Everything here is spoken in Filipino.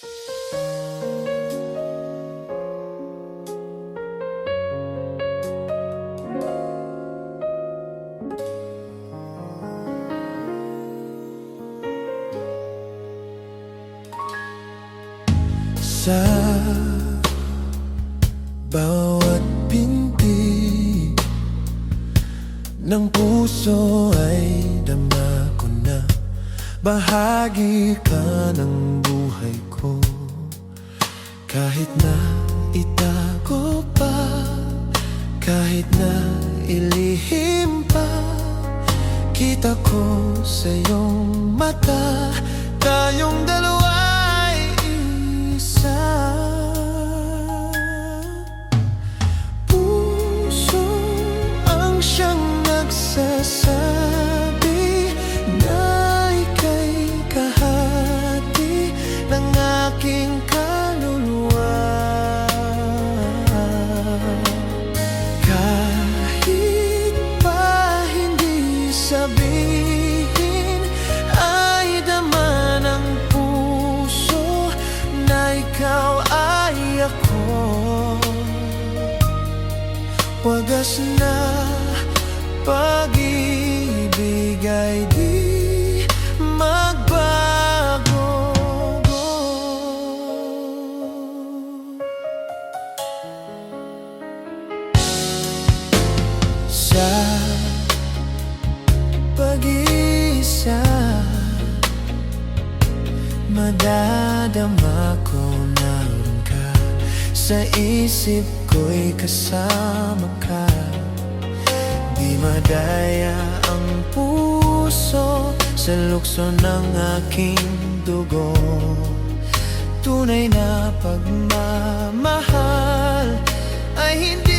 Sa bawat binti ng puso ay dama ko na bahagi ka ng buhay ko. Kahit na itago pa, kahit na ilihim pa, kita ko sa iyong mata, tayong dalawa'y isa. Puso ang siyang nagsasabi na ika'y kahati ng aking kaluluwa. Kahit pa hindi sabihin, ay dama ng puso na ikaw ay ako. Wagas na pag-ibig ay di magbago. Sa pag-iisa, madadama ko naroon ka. Sa isip ko'y kasama ka. Di madaya ang puso sa lukso ng aking dugo. Tunay na pagmamahal ay hindi